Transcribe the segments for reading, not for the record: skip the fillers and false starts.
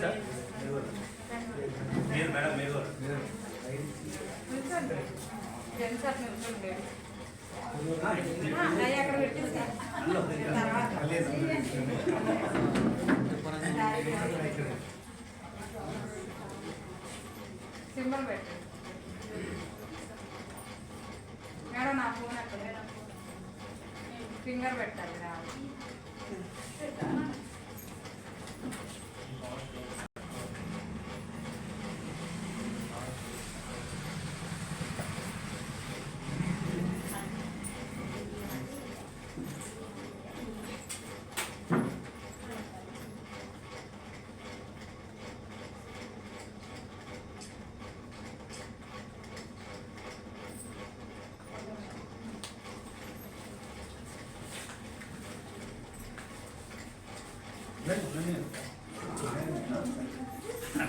Sir మీరు madam మీరు అక్కడ పెట్టింది సార్ సింబల్ పెట్టండి మేడం. నా ఫోన్ అక్కడ ఫింగర్ పెట్టాలి.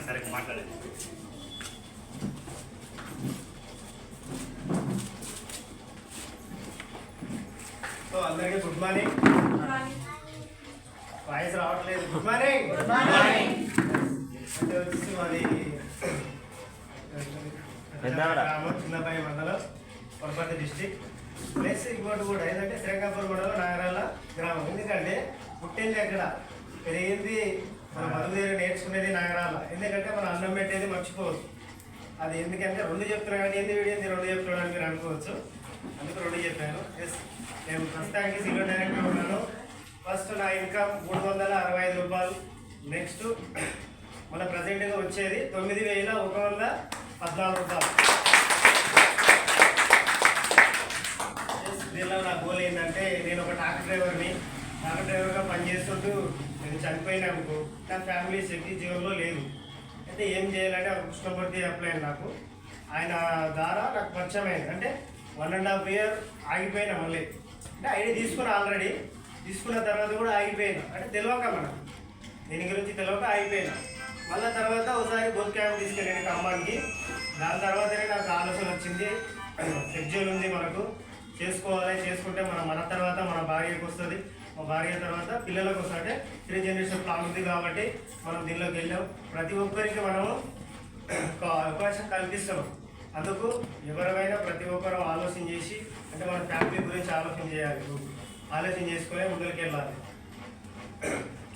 సరే మాట్లాడండి. సో అందరికీ గుడ్ మార్నింగ్. వాయిస్ రావట్లేదు. Good morning. అంటే వచ్చేసి మాది గ్రామం చిన్నపై మండలం వనపర్తి డిస్టిక్. ప్లస్ ఇంకోటి కూడా ఏంటంటే శ్రీకాకుళం మండలం నాగరాల గ్రామం. ఎందుకంటే పుట్టింది ఎక్కడ, పెరిగింది మన మధుదేవి నేర్చుకునేది నాగరాల. ఎందుకంటే మనం అన్నం పెట్టేది మర్చిపోవచ్చు. అది ఎందుకంటే రెండు చెప్తున్నాను కానీ ఏంది వీడియో రెండు చెప్తున్నాను మీరు అనుకోవచ్చు. అందుకు రెండు చెప్పాను. ఎస్, నేను ప్రస్తుతానికి సింగిల్ డైరెక్టర్ ఉన్నాను. ఫస్ట్ నా ఇన్కమ్ 365 రూపాయలు. నెక్స్ట్ మన ప్రజెంట్గా వచ్చేది 9,114 రూపాయలు. దీనిలో నా గోల్ ఏంటంటే నేను ఒక ట్రాక్టర్ డ్రైవర్గా పనిచేస్తుంటూ నేను చనిపోయినానుకో నా ఫ్యామిలీ సెక్యూరిటీ జీవనంలో లేదు. అయితే ఏం చేయాలంటే ఒక కృష్ణమూర్తి అప్లై నాకు ఆయన ద్వారా నాకు పరిచయం అయింది. అంటే 1.5 ఇయర్ ఆగిపోయినా మళ్ళీ. అంటే ఐడి తీసుకున్నా, ఆల్రెడీ తీసుకున్న తర్వాత కూడా ఆగిపోయినా. అంటే తెలియక మనం దీని గురించి తెలియక ఆగిపోయినా. మళ్ళీ తర్వాత ఒకసారి బోత్ క్యాంప్ తీసుకెళ్ళాను ఖమ్మానికి. దాని తర్వాతనే నాకు ఆలోచన వచ్చింది, షెడ్యూల్ ఉంది మనకు, చేసుకోవాలి. చేసుకుంటే మన తర్వాత మన భార్యకు వస్తుంది, మా భార్య తర్వాత పిల్లలకు వస్తుంది. అంటే 3 జనరేషన్ ప్లాన్ ఉంది కాబట్టి మనం దీనిలోకి వెళ్ళాం. ప్రతి ఒక్కరికి మనము అవకాశం కల్పిస్తున్నాం. అందుకు ఎవరైనా ప్రతి ఒక్కరు ఆలోచన చేసి, అంటే మన ఫ్యామిలీ గురించి ఆలోచన చేయాలి, ఆలోచన చేసుకునే ముందుకు వెళ్ళాలి.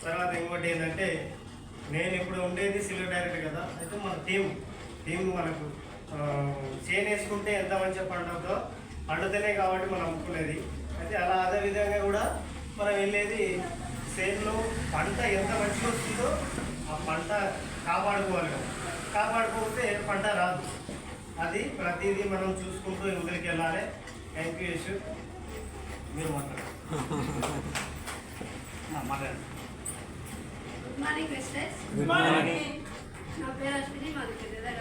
తర్వాత ఇంకోటి ఏంటంటే నేను ఇప్పుడు ఉండేది సిల్వర్ డైరెక్టర్ కదా. అయితే మన టీం మనకు చేను వేసుకుంటే ఎంత మంచిగా పండుతనే కాబట్టి మనం అమ్ముకునేది. అయితే అలా అదే విధంగా కూడా మనం వెళ్ళేది సేల్లో పంట ఎంత మంచిగా వస్తుందో ఆ పంట కాపాడుకోవాలి కదా. కాపాడుకోకపోతే పంట రాదు. అది ప్రతిదీ మనం చూసుకుంటూ ముందుకు వెళ్ళాలి. Thank you Yashu. మీరు మాట్లాడండి. Good morning misters. Good morning. నా పేరు అశ్విని, మాది పెద్దదగడ